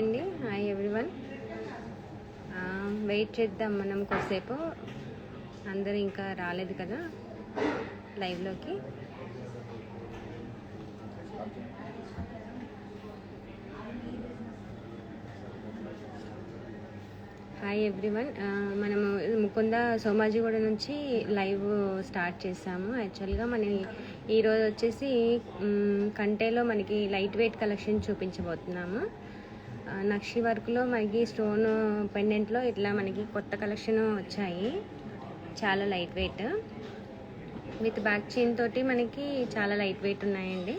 అండి, hi everyone. Wait చేద్దాం మనం కొద్దిసేపు, అందరూ ఇంకా రాలేదు కదా లైవ్లోకి. Hi everyone. మనము ముకుంద సోమాజిగూడ నుంచి లైవ్ స్టార్ట్ చేసాము. యాక్చువల్గా మన ఈరోజు వచ్చేసి కంటేలో మనకి లైట్ వెయిట్ కలెక్షన్ చూపించబోతున్నాము. నక్షి వర్క్లో మనకి స్టోన్ పెండెంట్లో ఇట్లా మనకి కొత్త కలెక్షన్ వచ్చాయి, చాలా light weight with back chain తోటి మనకి చాలా లైట్ వెయిట్ ఉన్నాయండి.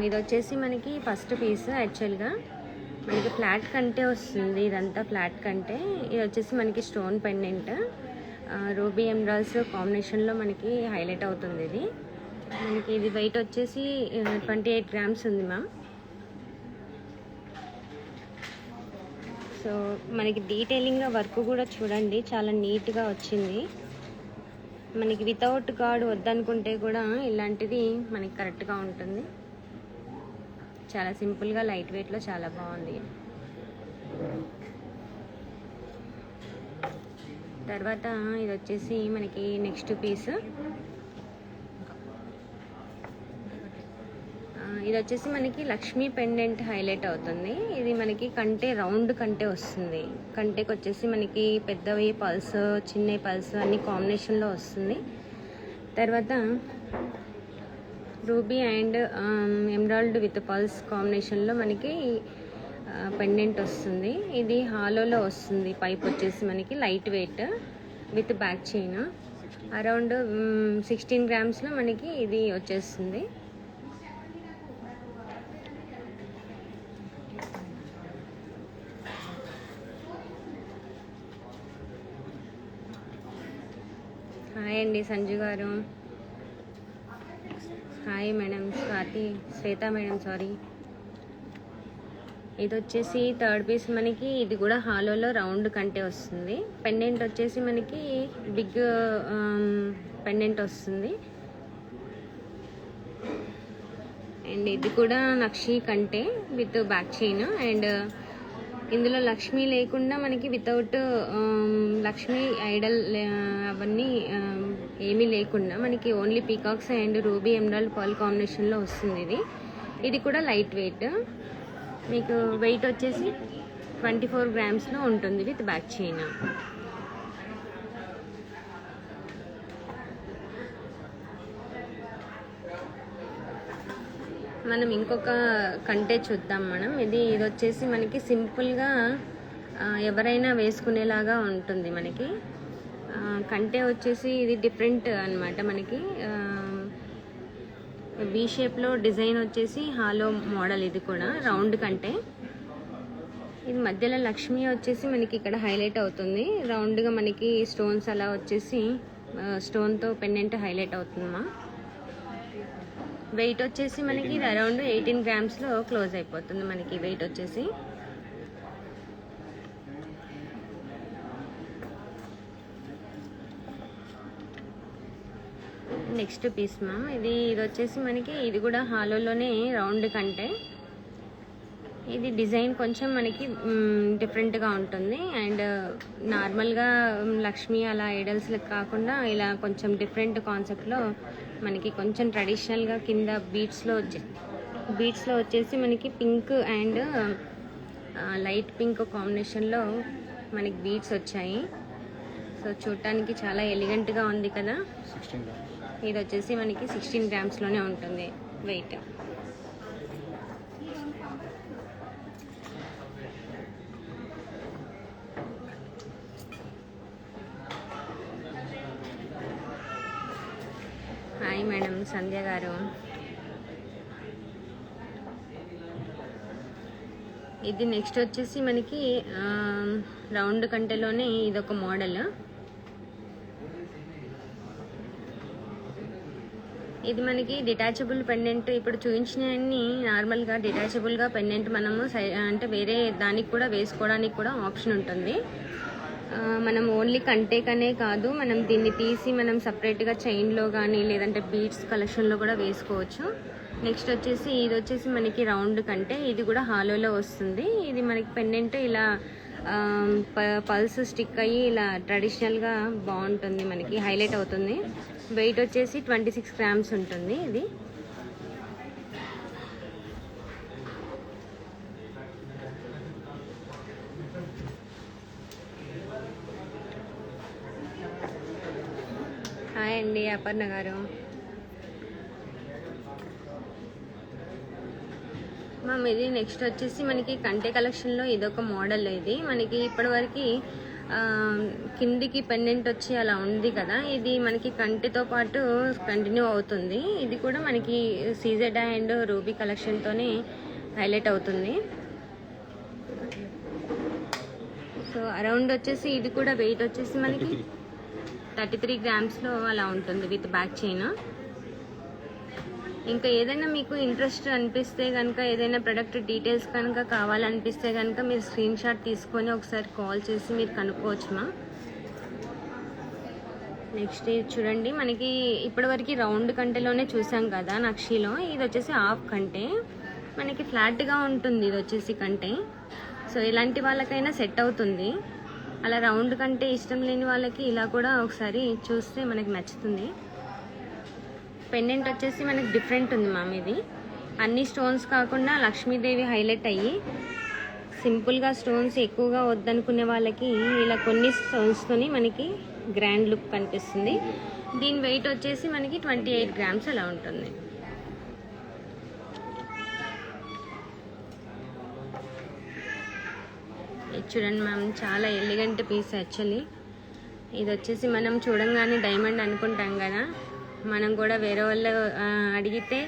ఇది వచ్చేసి మనకి ఫస్ట్ పీస్. యాక్చువల్గా మనకి ఫ్లాట్ కంటే వస్తుంది, ఇదంతా ఫ్లాట్ కంటే. ఇది వచ్చేసి మనకి స్టోన్ పెండెంట్ రూబీ ఎమరాల్డ్స్ కాంబినేషన్లో మనకి హైలైట్ అవుతుంది. ఇది మనకి ఇది వెయిట్ వచ్చేసి 28 గ్రామ్స్ ఉంది మ్యామ్. సో మనకి డీటెయిలింగ్గా వర్క్ కూడా చూడండి, చాలా నీట్గా వచ్చింది. మనకి వితౌట్ గార్డ్ వద్దనుకుంటే కూడా ఇలాంటిది మనకి కరెక్ట్గా ఉంటుంది. చాలా సింపుల్గా లైట్ వెయిట్లో చాలా బాగుంది. తర్వాత ఇది వచ్చేసి మనకి నెక్స్ట్ పీస్. ఇది వచ్చేసి మనకి లక్ష్మీ పెండెంట్ హైలైట్ అవుతుంది. ఇది మనకి కంటే రౌండ్ కంటే వస్తుంది. కంటేకి వచ్చేసి మనకి పెద్దవి పల్స్, చిన్న పల్స్ అన్ని కాంబినేషన్లో వస్తుంది. తర్వాత ruby and emerald with pulse కాంబినేషన్లో మనకి పెండెంట్ వస్తుంది. ఇది హాలోలో వస్తుంది. పైప్ వచ్చేసి మనకి light weight with back chain. Around 16 గ్రామ్స్లో మనకి ఇది వచ్చేస్తుంది. హాయ్ అండి సంజు గారు, హాయ్ మేడం. శ్వేత మేడం, సారీ. ఇది వచ్చేసి థర్డ్ పీస్ మనకి. ఇది కూడా హాలోలో రౌండ్ కంటే వస్తుంది. పెండెంట్ వచ్చేసి మనకి బిగ్ పెండెంట్ వస్తుంది. అండ్ ఇది కూడా నక్షి కంటే విత్ బ్యాక్ చైన్. అండ్ ఇందులో లక్ష్మి లేకుండా మనకి వితౌట్ లక్ష్మి ఐడల్ అవన్నీ ఏమీ లేకుండా మనకి only peacocks and ruby emerald pearl కాంబినేషన్లో వస్తుంది. ఇది కూడా లైట్ వెయిట్. మీకు వెయిట్ వచ్చేసి 24 గ్రామ్స్లో ఉంటుంది విత్ బ్యాక్ చైన్. మనం ఇంకొక కంటే చూద్దాం మనం. ఇది వచ్చేసి మనకి సింపుల్గా ఎవరైనా వేసుకునేలాగా ఉంటుంది. మనకి కంటే వచ్చేసి ఇది డిఫరెంట్ అన్నమాట. మనకి వి షేప్లో డిజైన్ వచ్చేసి హాలో మోడల్. ఇది కూడా రౌండ్ కంటే. ఇది మధ్యలో లక్ష్మి వచ్చేసి మనకి ఇక్కడ హైలైట్ అవుతుంది. రౌండ్గా మనకి స్టోన్స్ అలా వచ్చేసి స్టోన్తో పెండెంట్ హైలైట్ అవుతుందమ్మా. వెయిట్ వచ్చేసి మనకి ఇది అరౌండ్ 18 గ్రామ్స్లో క్లోజ్ అయిపోతుంది మనకి వెయిట్ వచ్చేసి. Next piece ma'am. ఇది వచ్చేసి మనకి ఇది కూడా హాలోలోనే రౌండ్ కంటే. ఇది డిజైన్ కొంచెం మనకి డిఫరెంట్గా ఉంటుంది. అండ్ నార్మల్గా లక్ష్మి అలా ఐడల్స్లకు కాకుండా ఇలా కొంచెం డిఫరెంట్ కాన్సెప్ట్లో మనకి కొంచెం ట్రెడిషనల్గా కింద బీట్స్లో వచ్చేసి మనకి పింక్ అండ్ లైట్ పింక్ కాంబినేషన్లో మనకి బీట్స్ వచ్చాయి. సో చూడటానికి చాలా ఎలిగెంట్గా ఉంది కదా. ఇది వచ్చేసి మనకి 16 గ్రామ్స్లోనే ఉంటుంది వెయిట్. హాయ్ మేడం సంధ్య గారు. ఇది నెక్స్ట్ వచ్చేసి మనకి రౌండ్ కంటెలోనే ఇదొక మోడల్. ఇది మనకి డిటాచబుల్ పెండెంట్. ఇప్పుడు చూపించినవన్నీ నార్మల్గా డిటాచబుల్గా పెండెంట్ మనము అంటే వేరే దానికి కూడా వేసుకోవడానికి కూడా ఆప్షన్ ఉంటుంది. మనం ఓన్లీ కంటేకనే కాదు, మనం దీన్ని తీసి మనం సపరేట్గా చైన్లో కానీ లేదంటే బీడ్స్ కలెక్షన్లో కూడా వేసుకోవచ్చు. నెక్స్ట్ వచ్చేసి ఇది వచ్చేసి మనకి రౌండ్ కంటే ఇది కూడా హాలోలో వస్తుంది. ఇది మనకి పెండెంట్ ఇలా పల్స్ స్టిక్ అయ్యి ఇలా ట్రెడిషనల్గా బాగుంటుంది, మనకి హైలైట్ అవుతుంది. వెయిట్ వచ్చేసి 26 గ్రామ్స్ ఉంటుంది ఇది. హాయ్ అండి అపర్ణ గారు. ఇది నెక్స్ట్ వచ్చేసి మనకి కంటే కలెక్షన్లో ఇదొక మోడల్. ఇది మనకి ఇప్పటివరకు కిందికి పెండెంట్ వచ్చి అలా ఉంది కదా, ఇది మనకి కంటితో పాటు కంటిన్యూ అవుతుంది. ఇది కూడా మనకి సీజెడ్ అండ్ రూబీ కలెక్షన్తోనే హైలైట్ అవుతుంది. సో అరౌండ్ వచ్చేసి ఇది కూడా వెయిట్ వచ్చేసి మనకి 33 గ్రామ్స్లో అలా ఉంటుంది విత్ బ్యాక్ చైన్. ఇంకా ఏదైనా మీకు ఇంట్రెస్ట్ అనిపిస్తే కనుక, ఏదైనా ప్రొడక్ట్ డీటెయిల్స్ కనుక కావాలనిపిస్తే కనుక మీరు స్క్రీన్ షాట్ తీసుకొని ఒకసారి కాల్ చేసి మీరు కనుక్కోవచ్చుమా. నెక్స్ట్ ఇది చూడండి, మనకి ఇప్పటివరకు రౌండ్ కంటెలోనే చూసాం కదా నక్షీలో. ఇది వచ్చేసి హాఫ్ కంటే, మనకి ఫ్లాట్గా ఉంటుంది ఇది వచ్చేసి కంటే. సో ఇలాంటి వాళ్ళకైనా సెట్ అవుతుంది. అలా రౌండ్ కంటే ఇష్టం లేని వాళ్ళకి ఇలా కూడా ఒకసారి చూస్తే మనకి నచ్చుతుంది. పెండెంట్ వచ్చేసి మనకి డిఫరెంట్ ఉంది మ్యామ్. ఇది అన్ని స్టోన్స్ కాకుండా లక్ష్మీదేవి హైలైట్ అయ్యి, సింపుల్గా స్టోన్స్ ఎక్కువగా వద్దనుకునే వాళ్ళకి ఇలా కొన్ని స్టోన్స్తోని మనకి గ్రాండ్ లుక్ కనిపిస్తుంది. దీని వెయిట్ వచ్చేసి మనకి 28 గ్రామ్స్ అలా ఉంటుంది. చూడండి మ్యామ్, చాలా ఎలిగెంట్ పీస్ యాక్చువల్లీ. ఇది వచ్చేసి మనం చూడంగానే డైమండ్ అనుకుంటాం కదా, మనం కూడా వేరే వాళ్ళు అడిగితే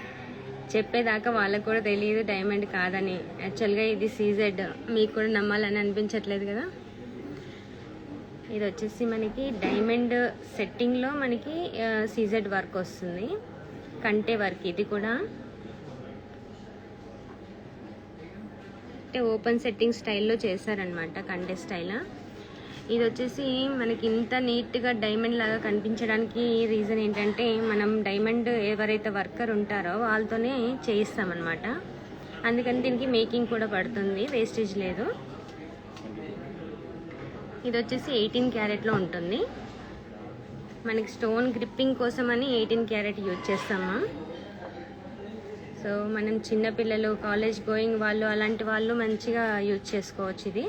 చెప్పేదాకా వాళ్ళకు కూడా తెలియదు డైమండ్ కాదని. యాక్చువల్గా ఇది సీజెడ్, మీకు కూడా నమ్మాలని అనిపించట్లేదు కదా. ఇది వచ్చేసి మనకి డైమండ్ సెట్టింగ్లో మనకి సీజెడ్ వర్క్ వస్తుంది, కంటే వర్క్. ఇది కూడా అంటే ఓపెన్ సెట్టింగ్ స్టైల్లో చేశారనమాట, కంటే స్టైల్. ఇది వచ్చేసి మనకి ఇంత నీట్గా డైమండ్ లాగా కనిపించడానికి రీజన్ ఏంటంటే, మనం డైమండ్ ఎవరైతే వర్కర్ ఉంటారో వాళ్ళతోనే చేయిస్తామన్నమాట. అందుకని దీనికి మేకింగ్ కూడా పడుతుంది, వేస్టేజ్ లేదు. ఇది వచ్చేసి 18 క్యారెట్లో ఉంటుంది. మనకి స్టోన్ గ్రిప్పింగ్ కోసమని 18 క్యారెట్ యూజ్ చేస్తాము. సో మనం చిన్నపిల్లలు, కాలేజ్ గోయింగ్ వాళ్ళు, అలాంటి వాళ్ళు మంచిగా యూజ్ చేసుకోవచ్చు ఇది.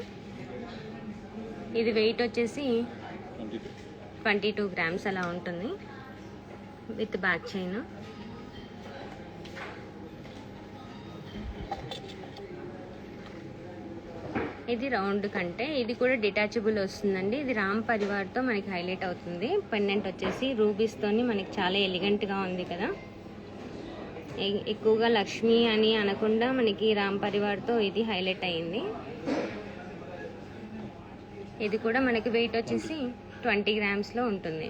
ఇది వెయిట్ వచ్చేసి 22 గ్రామ్స్ అలా ఉంటుంది విత్ బ్యాక్ చైన్. ఇది రౌండ్ కంటే, ఇది కూడా డిటాచబుల్ వస్తుందండి. ఇది రామ్ పరివార్తో మనకి హైలైట్ అవుతుంది. పెండెంట్ వచ్చేసి రూబీస్తోని మనకి చాలా ఎలిగెంట్గా ఉంది కదా. ఎక్కువగా లక్ష్మి అని అనకుండా మనకి రామ్ పరివార్తో ఇది హైలైట్ అయింది. ఇది కూడా మనకి వెయిట్ వచ్చేసి 20 గ్రామ్స్లో ఉంటుంది.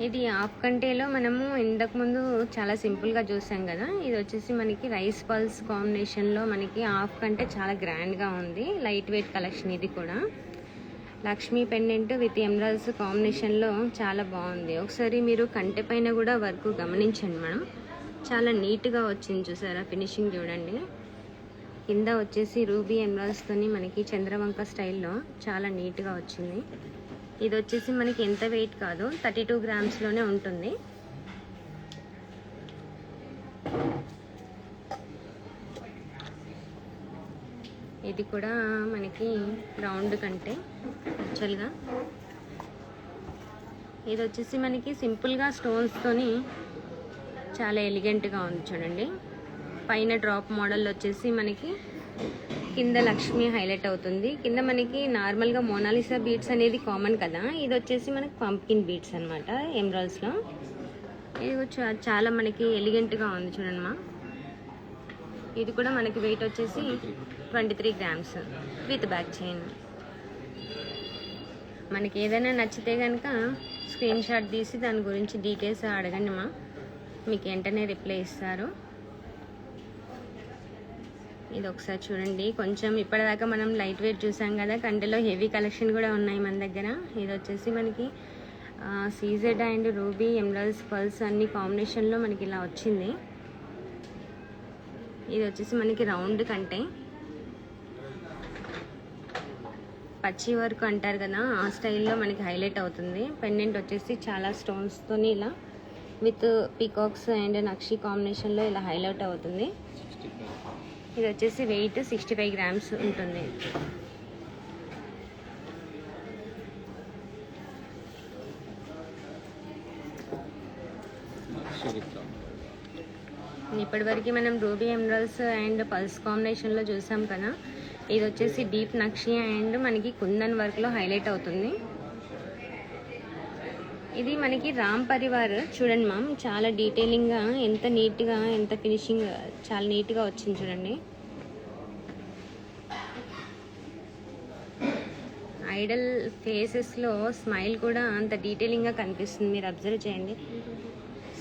ఇది హాఫ్ కంటేలో మనము ఇంతకుముందు చాలా సింపుల్గా చూసాం కదా. ఇది వచ్చేసి మనకి రైస్ పల్స్ కాంబినేషన్లో మనకి హాఫ్ కంటే చాలా గ్రాండ్గా ఉంది. Light weight collection. ఇది కూడా లక్ష్మీ పెండెంట్ విత్ ఎమరాల్డ్స్ కాంబినేషన్లో చాలా బాగుంది. ఒకసారి మీరు కంటె పైన కూడా వర్క్ గమనించండి మేడం, చాలా నీట్గా వచ్చింది. చూసారా ఫినిషింగ్ చూడండి. కింద వచ్చేసి రూబీ ఎమరాల్డ్స్తోని మనకి చంద్రవంక స్టైల్లో చాలా నీట్గా వచ్చింది. ఇది వచ్చేసి మనకి ఎంత వెయిట్ కాదు, 32 గ్రామ్స్లోనే ఉంటుంది. ఇది కూడా మనకి రౌండ్ కంటే యాక్చువల్గా. ఇది వచ్చేసి మనకి సింపుల్గా స్టోన్స్తోని చాలా ఎలిగెంట్గా ఉంది చూడండి. పైన డ్రాప్ మోడల్ వచ్చేసి మనకి కింద లక్ష్మి హైలైట్ అవుతుంది. కింద మనకి నార్మల్గా మోనాలిసా బీడ్స్ అనేది కామన్ కదా, ఇది వచ్చేసి మనకి పంప్కిన్ బీడ్స్ అనమాట ఎమరాల్డ్స్లో. ఇది చాలా మనకి ఎలిగెంట్గా ఉంది చూడండి మా. ఇది కూడా మనకి వెయిట్ వచ్చేసి 23 గ్రామ్స్ విత్ బ్యాక్ చైన్. మనకి ఏదైనా నచ్చితే కనుక స్క్రీన్ షాట్ తీసి దాని గురించి డీటెయిల్స్ అడగండి మా, మీకు వెంటనే రిప్లై ఇస్తారు. ఇది ఒకసారి చూడండి. కొంచెం ఇప్పటిదాకా మనం లైట్ వెయిట్ చూసాం కదా, కంటెలో హెవీ కలెక్షన్ కూడా ఉన్నాయి మన దగ్గర. ఇది వచ్చేసి మనకి CZ and ruby emeralds pearls అన్ని కాంబినేషన్లో మనకి ఇలా వచ్చింది. ఇది వచ్చేసి మనకి రౌండ్ కంటే పచ్చి వర్క్ అంటారు కదా, ఆ స్టైల్లో మనకి హైలైట్ అవుతుంది. పెండెంట్ వచ్చేసి చాలా స్టోన్స్తో ఇలా విత్ పీకాక్స్ అండ్ నక్షి కాంబినేషన్లో ఇలా హైలైట్ అవుతుంది. ఇది వచ్చేసి వెయిట్ 65 గ్రామ్స్ ఉంటుంది. ఇప్పటివరకు మనం రూబీ ఎమరాల్డ్స్ అండ్ పల్స్ కాంబినేషన్లో చూసాం కదా, ఇది వచ్చేసి డీప్ నక్షి అండ్ మనకి కుందన్ వర్క్లో హైలైట్ అవుతుంది. ఇది మనకి రామ్ పరివార్ చూడండి మ్యామ్, చాలా డీటెయిలింగ్గా ఎంత నీట్గా ఎంత ఫినిషింగ్ చాలా నీట్గా వచ్చింది చూడండి. ఐడల్ ఫేసెస్లో స్మైల్ కూడా అంత డీటెయిలింగ్గా కనిపిస్తుంది, మీరు అబ్జర్వ్ చేయండి.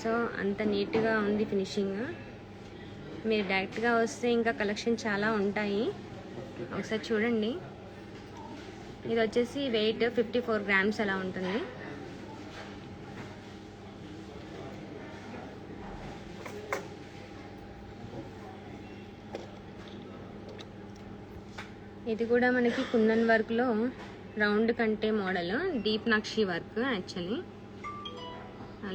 సో అంత నీట్గా ఉంది ఫినిషింగ్. మీరు డైరెక్ట్గా వస్తే ఇంకా కలెక్షన్ చాలా ఉంటాయి, ఒకసారి చూడండి. ఇది వచ్చేసి వెయిట్ 54 గ్రామ్స్ అలా ఉంటుంది. ఇది కూడా మనకి కుందన్ వర్క్లో రౌండ్ కంటే మోడల్, డీప్ నక్షి వర్క్. యాక్చువల్లీ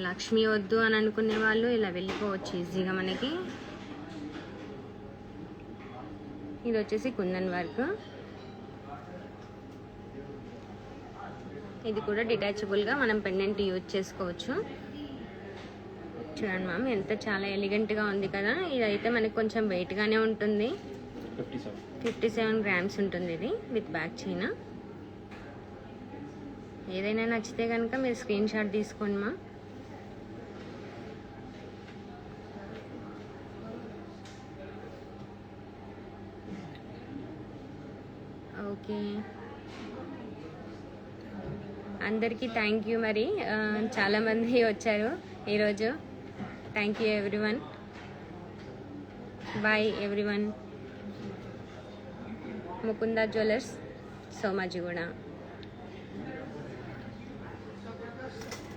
లక్ష్మి వద్దు అని అనుకునే వాళ్ళు ఇలా వెళ్ళిపోవచ్చు ఈజీగా. మనకి ఇది వచ్చేసి కుందన్ వర్క్. ఇది కూడా డిటాచబుల్గా మనం పెండెంట్ యూజ్ చేసుకోవచ్చు. చూడండి మ్యామ్, ఎంత చాలా ఎలిగెంట్గా ఉంది కదా. ఇదైతే మనకి కొంచెం వెయిట్గానే ఉంటుంది, 57 గ్రామ్స్ ఉంటుంది ఇది విత్ బ్యాక్ చైన్. ఏదైనా నచ్చితే కనుక మీరు స్క్రీన్ షాట్ తీసుకోండి మా. ఓకే, అందరికీ థ్యాంక్ యూ. మరి చాలామంది వచ్చారు ఈరోజు. Thank you everyone. Bye everyone. Mukunda jewellers, Somajiguda.